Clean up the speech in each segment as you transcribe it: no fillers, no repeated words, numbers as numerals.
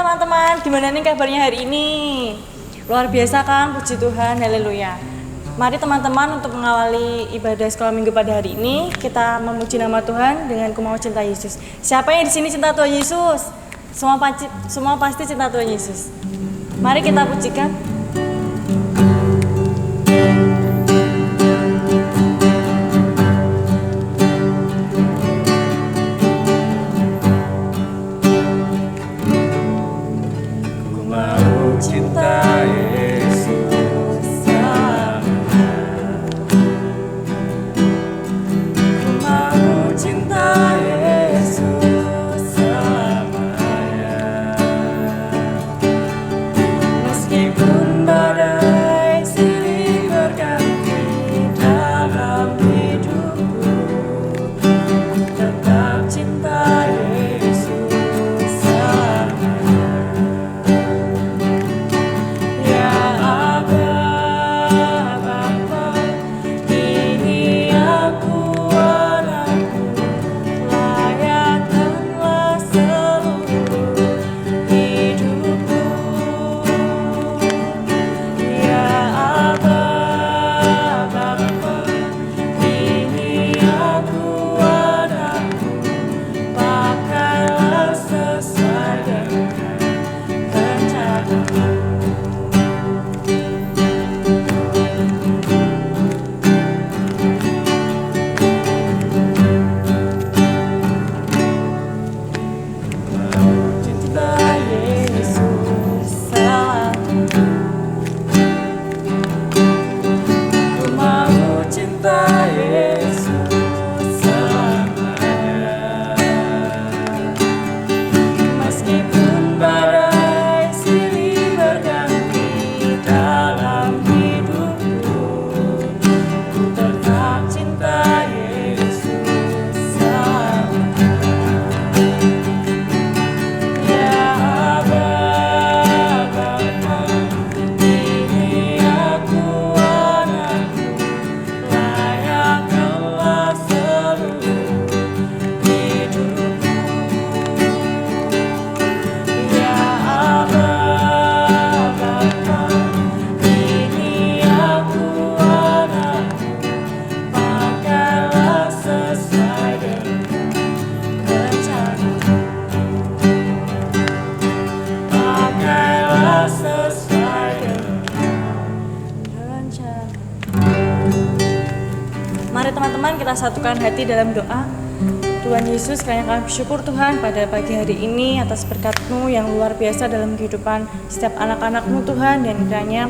teman-teman, gimana nih kabarnya hari ini? Luar biasa kan, puji Tuhan, haleluya. Mari teman-teman untuk mengawali ibadah sekolah minggu pada hari ini, kita memuji nama Tuhan dengan ku mau cinta Yesus. Siapa yang di sini cinta Tuhan Yesus? Semua pasti cinta Tuhan Yesus. Mari kita pujikan. Mari teman-teman kita satukan hati dalam doa. Tuhan Yesus, kiranya kami bersyukur Tuhan pada pagi hari ini atas berkat-Mu yang luar biasa dalam kehidupan setiap anak-anak-Mu Tuhan. Dan kiranya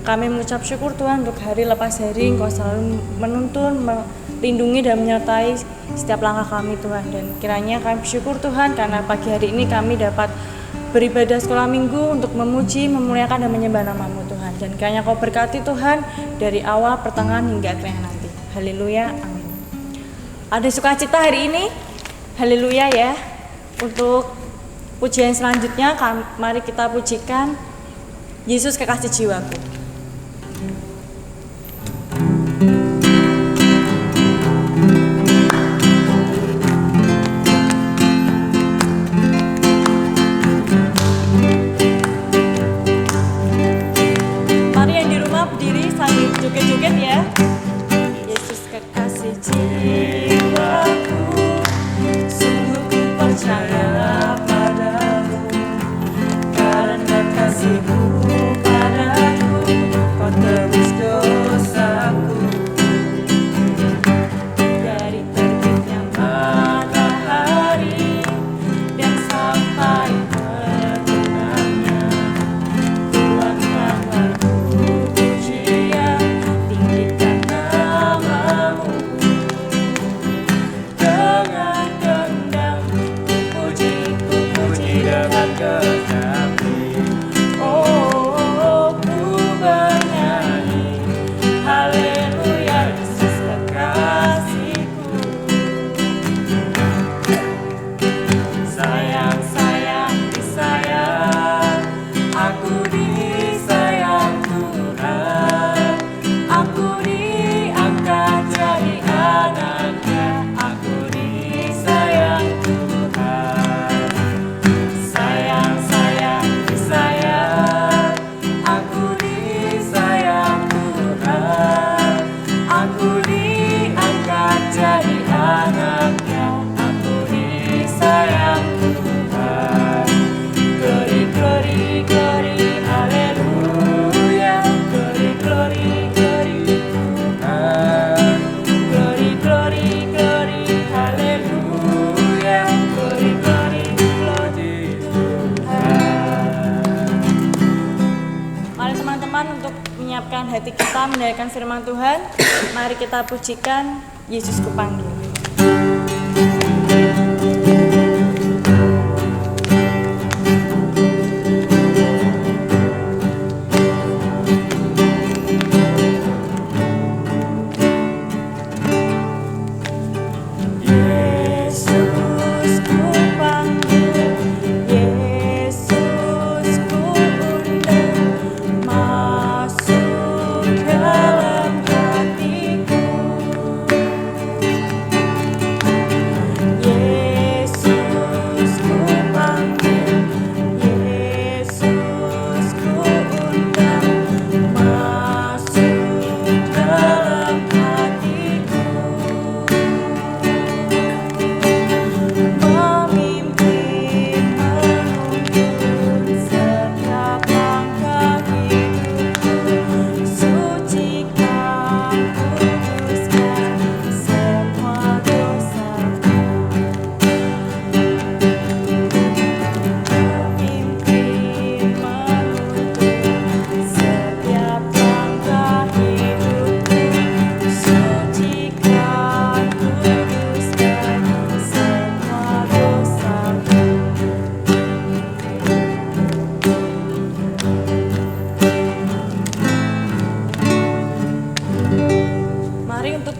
kami mengucap syukur Tuhan untuk hari lepas hari Engkau selalu menuntun, melindungi dan menyertai setiap langkah kami Tuhan. Dan kiranya kami bersyukur Tuhan karena pagi hari ini kami dapat beribadah sekolah minggu untuk memuji, memuliakan dan menyembah nama-Mu Tuhan. Dan kiranya Kau berkati Tuhan dari awal, pertengahan hingga akhirnya nanti. Haleluya, amin. Ada sukacita hari ini? Haleluya ya. Untuk pujian selanjutnya, mari kita pujikan Yesus kekasih jiwaku. Mari yang di rumah berdiri sambil joget-joget ya. Kekasih jiwaku, sungguh ku percaya padamu, karena kasih-Mu padaku, Kau tebus dosaku. Dari terbitnya matahari dan sampai terbenamnya, kuatkanlah pujian, tinggikan menyiapkan hati kita mendengarkan firman Tuhan. Mari kita pujikan Yesus Kupanggil.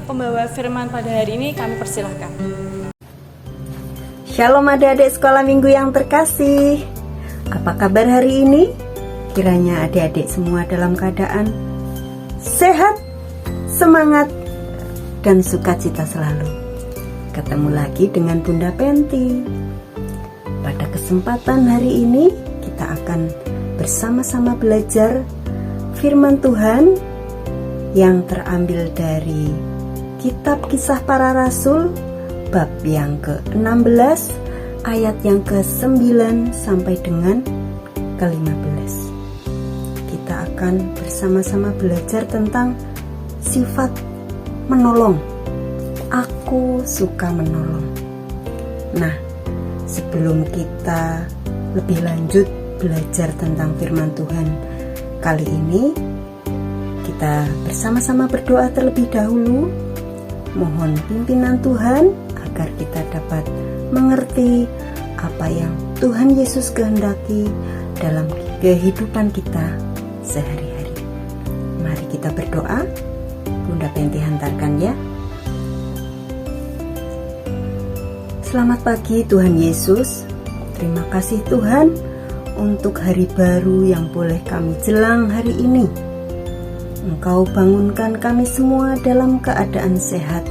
Pembawa firman pada hari ini kami persilahkan. Shalom adik-adik sekolah minggu yang terkasih. Apa kabar hari ini? Kiranya adik-adik semua dalam keadaan sehat, semangat, dan sukacita selalu. Ketemu lagi dengan Bunda Penti. Pada kesempatan hari ini kita akan bersama-sama belajar firman Tuhan yang terambil dari Kitab Kisah Para Rasul bab yang ke-16 ayat yang ke-9 sampai dengan ke-15. Kita akan bersama-sama belajar tentang sifat menolong. Aku suka menolong. Nah, sebelum kita lebih lanjut belajar tentang firman Tuhan kali ini, kita bersama-sama berdoa terlebih dahulu. Mohon pimpinan Tuhan agar kita dapat mengerti apa yang Tuhan Yesus kehendaki dalam kehidupan kita sehari-hari. Mari kita berdoa. Bunda Penti hantarkan ya. Selamat pagi Tuhan Yesus. Terima kasih Tuhan untuk hari baru yang boleh kami jelang hari ini. Engkau bangunkan kami semua dalam keadaan sehat.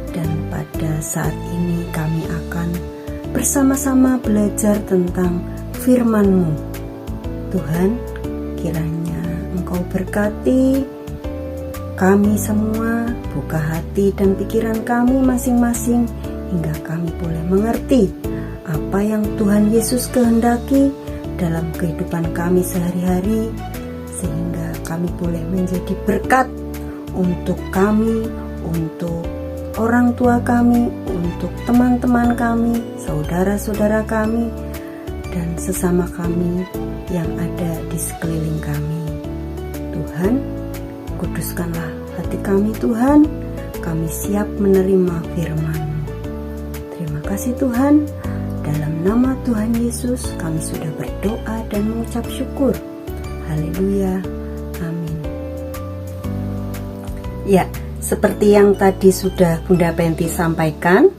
Dan pada saat ini kami akan bersama-sama belajar tentang firman-Mu. Tuhan, kiranya Engkau berkati kami semua, buka hati dan pikiran kami masing-masing, hingga kami boleh mengerti apa yang Tuhan Yesus kehendaki dalam kehidupan kami sehari-hari, sehingga kami boleh menjadi berkat untuk kami, untuk orang tua kami, untuk teman-teman kami, saudara-saudara kami, dan sesama kami yang ada di sekeliling kami. Tuhan, kuduskanlah hati kami Tuhan, kami siap menerima firman-Mu. Terima kasih Tuhan, dalam nama Tuhan Yesus kami sudah berdoa dan mengucap syukur. Haleluya. Amin. Ya, seperti yang tadi sudah Bunda Penti sampaikan,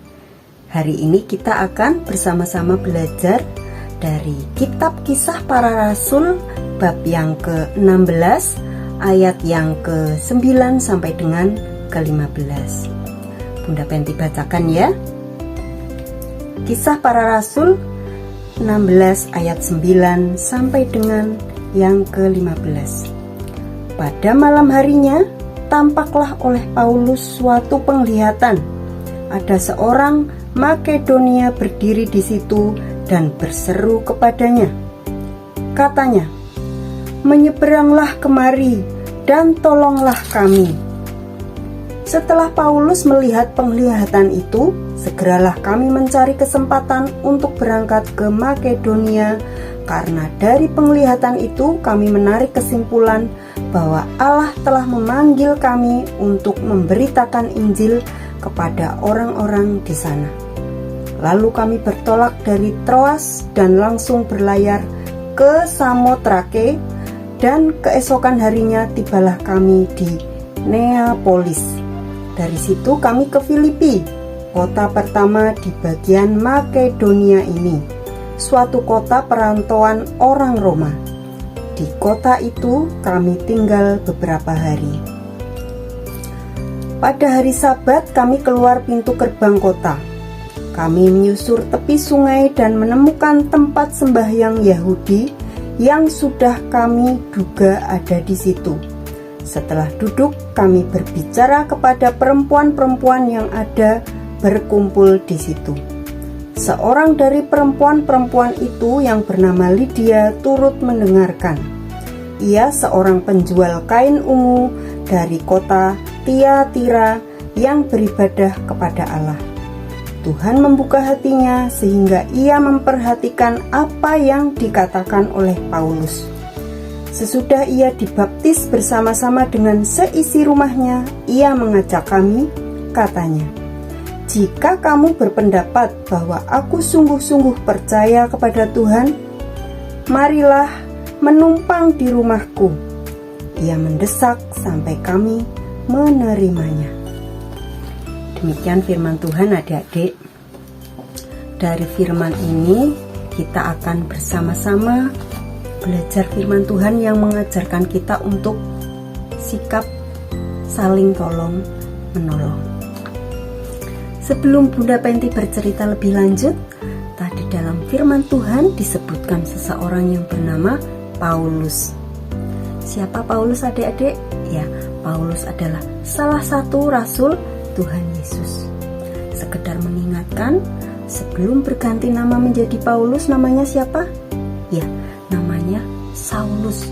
hari ini kita akan bersama-sama belajar dari Kitab Kisah Para Rasul bab yang ke-16 ayat yang ke-9 sampai dengan ke-15. Bunda Penti bacakan ya. Kisah Para Rasul 16 ayat 9 sampai dengan yang ke-15. Pada malam harinya, tampaklah oleh Paulus suatu penglihatan. Ada seorang Makedonia berdiri di situ dan berseru kepadanya. Katanya, "Menyeberanglah kemari dan tolonglah kami." Setelah Paulus melihat penglihatan itu, segeralah kami mencari kesempatan untuk berangkat ke Makedonia, karena dari penglihatan itu kami menarik kesimpulan bahwa Allah telah memanggil kami untuk memberitakan Injil kepada orang-orang di sana. Lalu kami bertolak dari Troas dan langsung berlayar ke Samotrake, dan keesokan harinya tibalah kami di Neapolis. Dari situ kami ke Filipi, kota pertama di bagian Makedonia ini, suatu kota perantauan orang Roma. Di kota itu kami tinggal beberapa hari. Pada hari Sabat kami keluar pintu gerbang kota. Kami menyusur tepi sungai dan menemukan tempat sembahyang Yahudi yang sudah kami duga ada di situ. Setelah duduk, kami berbicara kepada perempuan-perempuan yang ada berkumpul di situ. Seorang dari perempuan-perempuan itu yang bernama Lydia turut mendengarkan. Ia seorang penjual kain ungu dari kota Tiatira yang beribadah kepada Allah. Tuhan membuka hatinya sehingga ia memperhatikan apa yang dikatakan oleh Paulus. Sesudah ia dibaptis bersama-sama dengan seisi rumahnya, ia mengajak kami, katanya, "Jika kamu berpendapat bahwa aku sungguh-sungguh percaya kepada Tuhan, marilah menumpang di rumahku." Ia mendesak sampai kami menerimanya. Demikian firman Tuhan, adik-adik. Dari firman ini kita akan bersama-sama belajar firman Tuhan yang mengajarkan kita untuk sikap saling tolong menolong. Sebelum Bunda Penti bercerita lebih lanjut, tadi dalam firman Tuhan disebutkan seseorang yang bernama Paulus. Siapa Paulus, adik-adik? Ya, Paulus adalah salah satu rasul Tuhan Yesus. Sekedar mengingatkan, sebelum berganti nama menjadi Paulus, namanya siapa? Ya, namanya Saulus.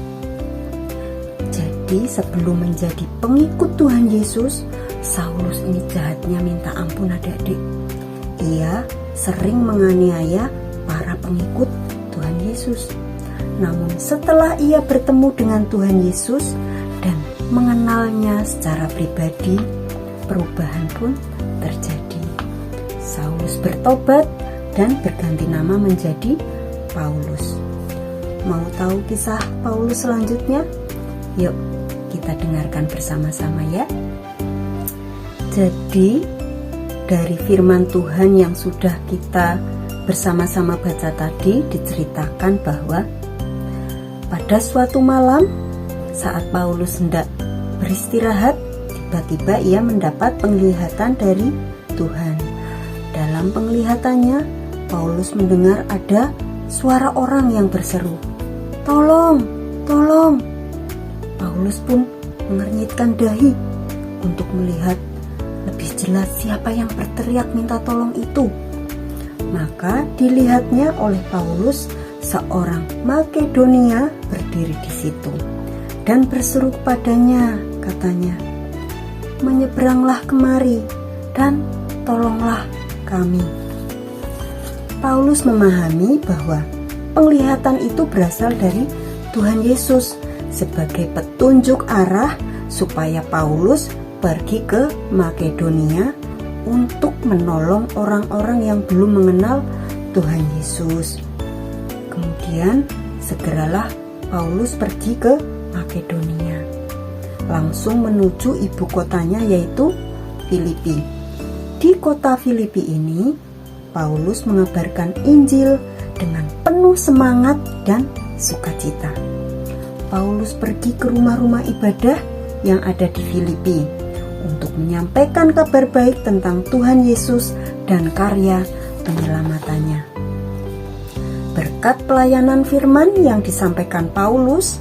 Jadi sebelum menjadi pengikut Tuhan Yesus, Saulus ini jahatnya minta ampun, adik-adik. Ia sering menganiaya para pengikut Tuhan Yesus. Namun setelah ia bertemu dengan Tuhan Yesus dan mengenalnya secara pribadi, perubahan pun terjadi. Saulus bertobat dan berganti nama menjadi Paulus. Mau tahu kisah Paulus selanjutnya? Yuk kita dengarkan bersama-sama ya. Jadi dari firman Tuhan yang sudah kita bersama-sama baca tadi, diceritakan bahwa pada suatu malam saat Paulus hendak beristirahat, tiba-tiba ia mendapat penglihatan dari Tuhan. Dalam penglihatannya, Paulus mendengar ada suara orang yang berseru, "Tolong, tolong!" Paulus pun mengernyitkan dahi untuk melihat lebih jelas siapa yang berteriak minta tolong itu. Maka dilihatnya oleh Paulus seorang Makedonia berdiri di situ dan berseru kepadanya, katanya, "Menyeberanglah kemari dan tolonglah kami." Paulus memahami bahwa penglihatan itu berasal dari Tuhan Yesus sebagai petunjuk arah supaya Paulus pergi ke Makedonia untuk menolong orang-orang yang belum mengenal Tuhan Yesus. Kemudian segeralah Paulus pergi ke Makedonia, langsung menuju ibu kotanya yaitu Filipi. Di kota Filipi ini, Paulus mengabarkan Injil dengan penuh semangat dan sukacita. Paulus pergi ke rumah-rumah ibadah yang ada di Filipi untuk menyampaikan kabar baik tentang Tuhan Yesus dan karya penyelamatannya. Berkat pelayanan firman yang disampaikan Paulus,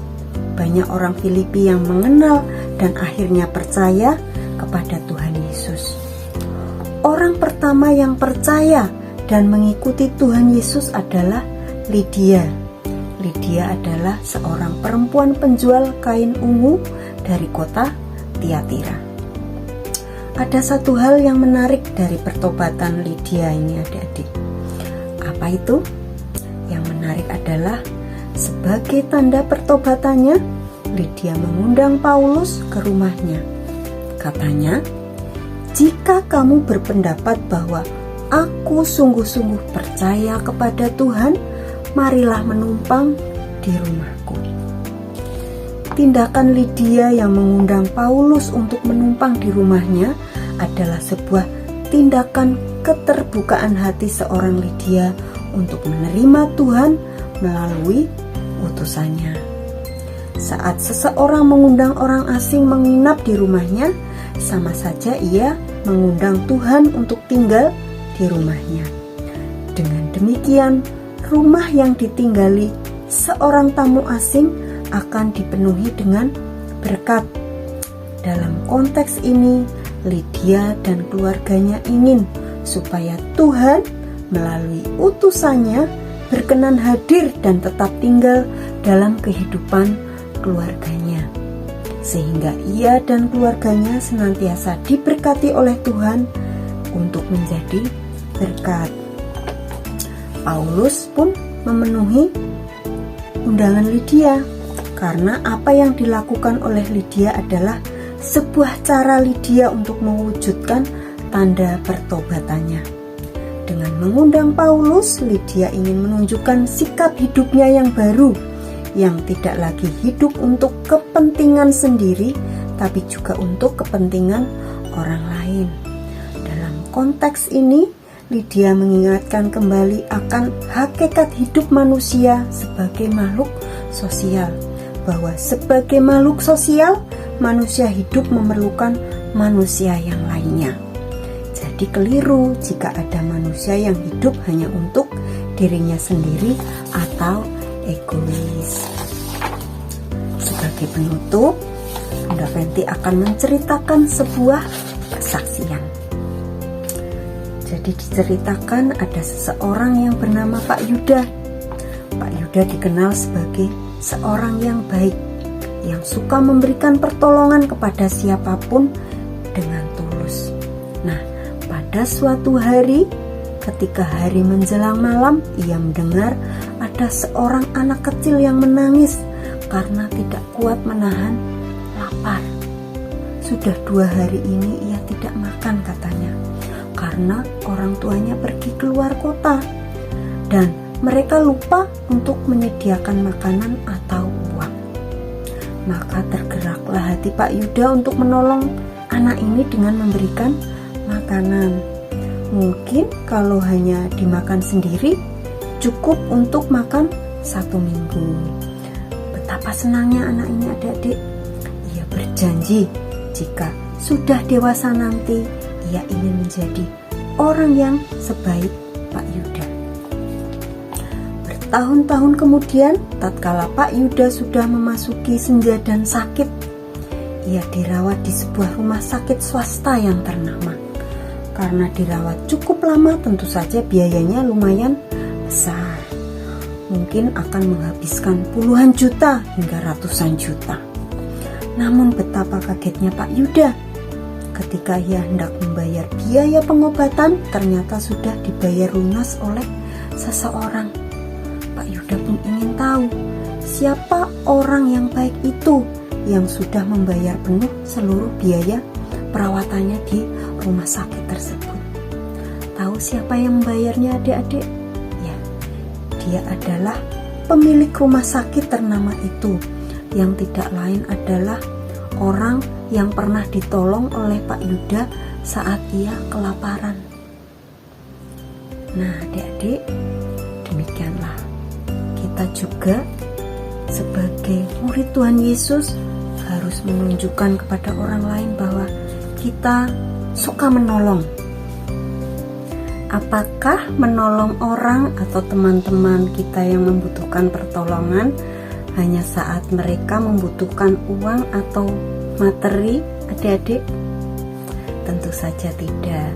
banyak orang Filipi yang mengenal dan akhirnya percaya kepada Tuhan Yesus. Orang pertama yang percaya dan mengikuti Tuhan Yesus adalah Lydia. Lydia adalah seorang perempuan penjual kain ungu dari kota Tiatira. Ada satu hal yang menarik dari pertobatan Lydia ini, adik-adik. Apa itu? Yang menarik adalah sebagai tanda pertobatannya, Lydia mengundang Paulus ke rumahnya. Katanya, "Jika kamu berpendapat bahwa aku sungguh-sungguh percaya kepada Tuhan, marilah menumpang di rumahku." Tindakan Lydia yang mengundang Paulus untuk menumpang di rumahnya adalah sebuah tindakan keterbukaan hati seorang Lydia untuk menerima Tuhan melalui utusannya. Saat seseorang mengundang orang asing menginap di rumahnya, sama saja ia mengundang Tuhan untuk tinggal di rumahnya. Dengan demikian, rumah yang ditinggali seorang tamu asing akan dipenuhi dengan berkat. Dalam konteks ini, Lydia dan keluarganya ingin supaya Tuhan melalui utusannya berkenan hadir dan tetap tinggal dalam kehidupan keluarganya, sehingga ia dan keluarganya senantiasa diberkati oleh Tuhan untuk menjadi berkat. Paulus pun memenuhi undangan Lydia, karena apa yang dilakukan oleh Lydia adalah sebuah cara Lydia untuk mewujudkan tanda pertobatannya. Dengan mengundang Paulus, Lydia ingin menunjukkan sikap hidupnya yang baru, yang tidak lagi hidup untuk kepentingan sendiri, tapi juga untuk kepentingan orang lain. Dalam konteks ini, Lydia mengingatkan kembali akan hakikat hidup manusia sebagai makhluk sosial, bahwa sebagai makhluk sosial, manusia hidup memerlukan manusia yang lainnya. Jadi keliru jika ada manusia yang hidup hanya untuk dirinya sendiri atau egois. Sebagai penutup, Bunda Fenty akan menceritakan sebuah kesaksian. Jadi diceritakan ada seseorang yang bernama Pak Yuda. Pak Yuda dikenal sebagai seorang yang baik, yang suka memberikan pertolongan kepada siapapun dengan tulus. Nah, pada suatu hari, ketika hari menjelang malam, ia mendengar ada seorang anak kecil yang menangis karena tidak kuat menahan lapar. Sudah 2 hari ini ia tidak makan katanya, karena orang tuanya pergi keluar kota dan mereka lupa untuk menyediakan makanan atau uang. Maka tergeraklah hati Pak Yuda untuk menolong anak ini dengan memberikan makanan. Mungkin kalau hanya dimakan sendiri, cukup untuk makan 1 minggu. Betapa senangnya anak ini, adik-adik. Ia berjanji jika sudah dewasa nanti, ia ingin menjadi orang yang sebaik Pak Yuda. Bertahun-tahun kemudian, tatkala Pak Yuda sudah memasuki senja dan sakit, ia dirawat di sebuah rumah sakit swasta yang ternama. Karena dirawat cukup lama, tentu saja biayanya lumayan besar. Mungkin akan menghabiskan puluhan juta hingga ratusan juta. Namun betapa kagetnya Pak Yuda ketika ia hendak membayar biaya pengobatan, ternyata sudah dibayar lunas oleh seseorang. Pak Yuda pun ingin tahu siapa orang yang baik itu yang sudah membayar penuh seluruh biaya perawatannya di rumah sakit tersebut. Tahu siapa yang membayarnya, adik-adik? Ya, dia adalah pemilik rumah sakit ternama itu, yang tidak lain adalah orang yang pernah ditolong oleh Pak Yuda saat ia kelaparan. Nah, adik-adik, demikianlah kita juga sebagai murid Tuhan Yesus harus menunjukkan kepada orang lain bahwa kita suka menolong. Apakah menolong orang atau teman-teman kita yang membutuhkan pertolongan hanya saat mereka membutuhkan uang atau materi, adik-adik? Tentu saja tidak.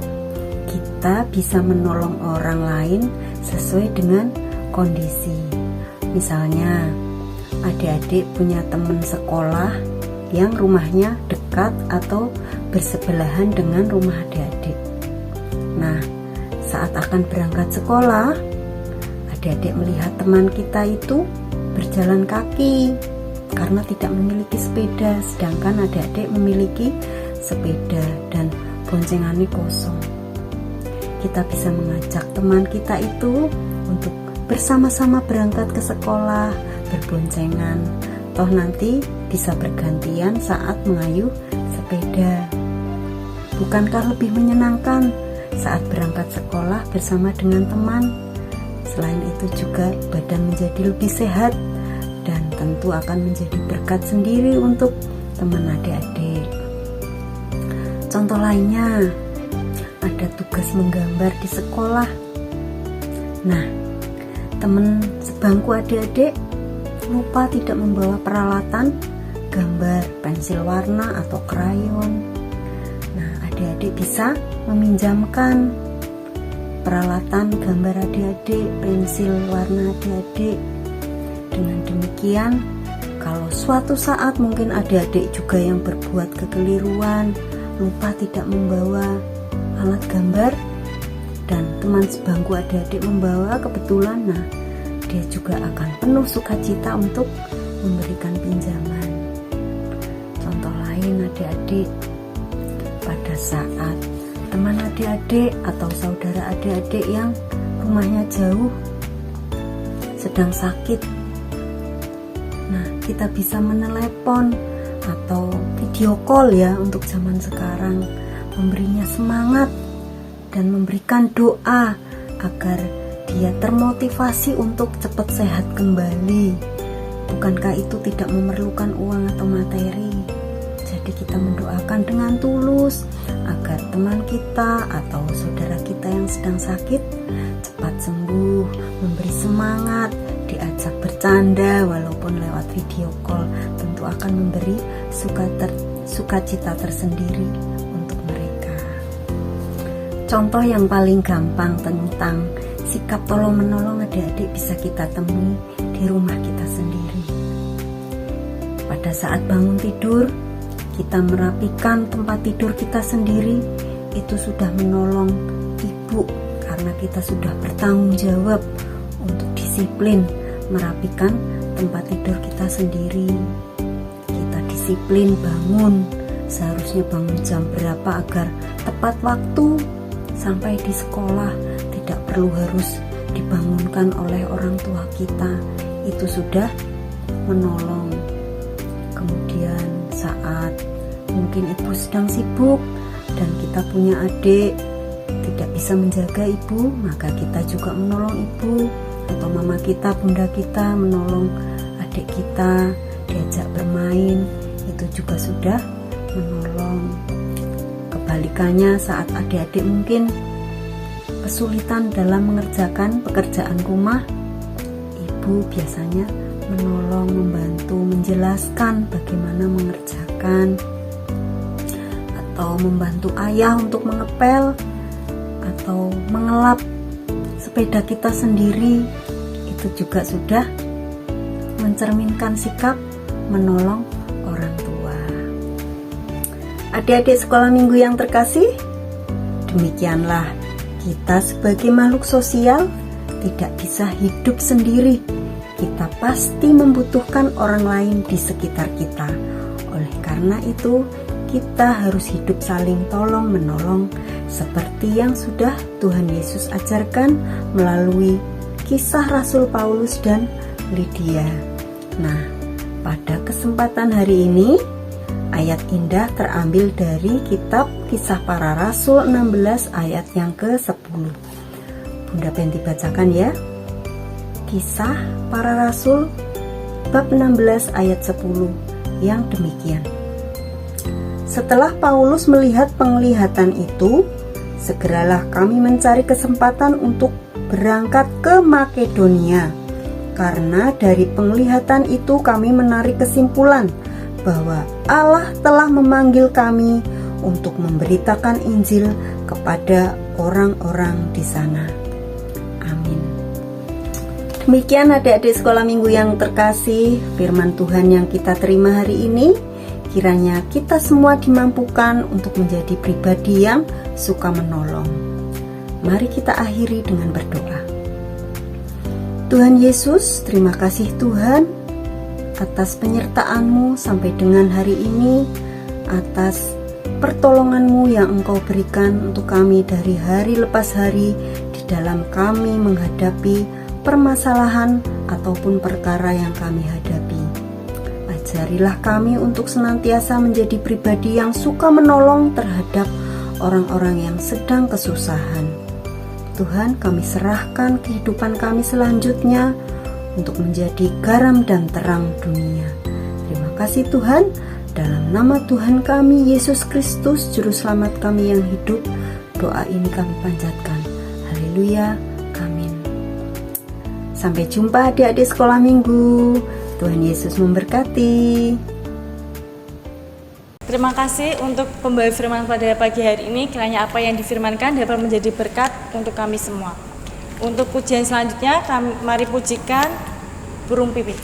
Kita bisa menolong orang lain sesuai dengan kondisi. Misalnya, adik-adik punya teman sekolah yang rumahnya dekat atau bersebelahan dengan rumah adik-adik. Nah, saat akan berangkat sekolah, adik-adik melihat teman kita itu berjalan kaki, karena tidak memiliki sepeda, sedangkan adik-adik memiliki sepeda dan boncengannya kosong. Kita bisa mengajak teman kita itu untuk bersama-sama berangkat ke sekolah, berboncengan. Toh nanti bisa bergantian saat mengayuh sepeda. Bukankah lebih menyenangkan saat berangkat sekolah bersama dengan teman? Selain itu juga badan menjadi lebih sehat dan tentu akan menjadi berkat sendiri untuk teman adik-adik. Contoh lainnya, ada tugas menggambar di sekolah. Nah, teman sebangku adik-adik lupa tidak membawa peralatan gambar, pensil warna atau krayon. Nah, adik-adik bisa meminjamkan peralatan gambar adik-adik, pensil warna adik-adik. Dengan demikian, kalau suatu saat mungkin adik-adik juga yang berbuat kekeliruan, lupa tidak membawa alat gambar, dan teman sebangku adik-adik membawa kebetulan, nah dia juga akan penuh sukacita untuk memberikan pinjaman. Contoh lain adik-adik, pada saat teman adik-adik atau saudara adik-adik yang rumahnya jauh sedang sakit, nah kita bisa menelepon atau video call ya untuk zaman sekarang, memberinya semangat dan memberikan doa agar dia termotivasi untuk cepat sehat kembali. Bukankah itu tidak memerlukan uang atau materi? Jadi kita mendoakan dengan tulus agar teman kita atau saudara kita yang sedang sakit cepat sembuh, memberi semangat, diajak bercanda walaupun lewat video call, tentu akan memberi sukacita tersendiri untuk mereka. Contoh yang paling gampang tentang sikap tolong-menolong adik-adik bisa kita temui di rumah kita sendiri. Pada saat bangun tidur, kita merapikan tempat tidur kita sendiri, itu sudah menolong ibu karena kita sudah bertanggung jawab untuk disiplin merapikan tempat tidur kita sendiri. Kita disiplin bangun, seharusnya bangun jam berapa agar tepat waktu sampai di sekolah, tidak perlu harus dibangunkan oleh orang tua kita, itu sudah menolong. Kemudian saat mungkin ibu sedang sibuk dan kita punya adik tidak bisa menjaga ibu, maka kita juga menolong ibu, atau mama kita, bunda kita menolong adik kita, diajak bermain, itu juga sudah menolong. Kebalikannya saat adik-adik mungkin kesulitan dalam mengerjakan pekerjaan rumah, ibu biasanya menolong, membantu, menjelaskan bagaimana mengerjakan, atau membantu ayah untuk mengepel atau mengelap sepeda kita sendiri. Itu juga sudah mencerminkan sikap menolong orang tua. Adik-adik sekolah minggu yang terkasih, demikianlah kita sebagai makhluk sosial tidak bisa hidup sendiri. Kita pasti membutuhkan orang lain di sekitar kita. Oleh karena itu, kita harus hidup saling tolong-menolong seperti yang sudah Tuhan Yesus ajarkan melalui kisah Rasul Paulus dan Lydia. Nah, pada kesempatan hari ini, ayat indah terambil dari kitab Kisah Para Rasul 16 ayat yang ke-10. Bunda Penti bacakan ya. Kisah Para Rasul bab 16 ayat 10 yang demikian. Setelah Paulus melihat penglihatan itu, segeralah kami mencari kesempatan untuk berangkat ke Makedonia. Karena dari penglihatan itu kami menarik kesimpulan bahwa Allah telah memanggil kami untuk memberitakan Injil kepada orang-orang di sana. Amin. Demikian adik-adik sekolah minggu yang terkasih, firman Tuhan yang kita terima hari ini. Kiranya kita semua dimampukan untuk menjadi pribadi yang suka menolong. Mari kita akhiri dengan berdoa. Tuhan Yesus, terima kasih Tuhan atas penyertaan-Mu sampai dengan hari ini, atas pertolongan-Mu yang Engkau berikan untuk kami dari hari lepas hari di dalam kami menghadapi permasalahan ataupun perkara yang kami hadapi. Ajarilah kami untuk senantiasa menjadi pribadi yang suka menolong terhadap orang-orang yang sedang kesusahan. Tuhan, kami serahkan kehidupan kami selanjutnya untuk menjadi garam dan terang dunia. Terima kasih Tuhan, dalam nama Tuhan kami Yesus Kristus Juru Selamat kami yang hidup, doa ini kami panjatkan. Haleluya, amin. Sampai jumpa adik-adik sekolah minggu. Tuhan Yesus memberkati. Terima kasih untuk pembawa firman pada pagi hari ini. Kiranya apa yang difirmankan dapat menjadi berkat untuk kami semua. Untuk pujian selanjutnya, mari pujikan burung pipit.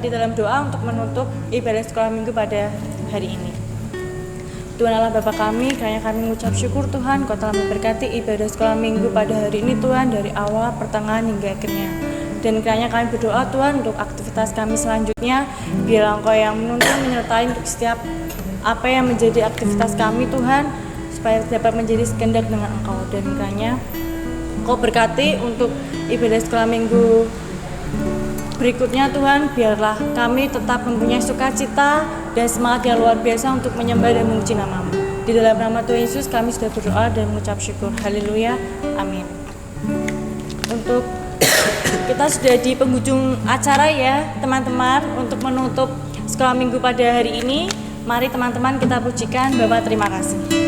Dalam doa untuk menutup ibadah sekolah minggu pada hari ini. Tuhan Allah Bapa kami, kiranya kami mengucap syukur Tuhan, Kau telah memberkati ibadah sekolah minggu pada hari ini Tuhan, dari awal, pertengahan hingga akhirnya. Dan kiranya kami berdoa Tuhan untuk aktivitas kami selanjutnya, biarlah Engkau yang menuntun menyertai untuk setiap apa yang menjadi aktivitas kami Tuhan, supaya dapat menjadi sekendak dengan Engkau. Dan kiranya Engkau berkati untuk ibadah sekolah minggu berikutnya Tuhan, biarlah kami tetap mempunyai sukacita dan semangat yang luar biasa untuk menyembah dan memuji nama-Mu. Di dalam nama Tuhan Yesus kami sudah berdoa dan mengucap syukur. Haleluya, amin. Untuk kita sudah di penghujung acara ya teman-teman. Untuk menutup sekolah minggu pada hari ini, mari teman-teman kita pujikan Bapa terima kasih.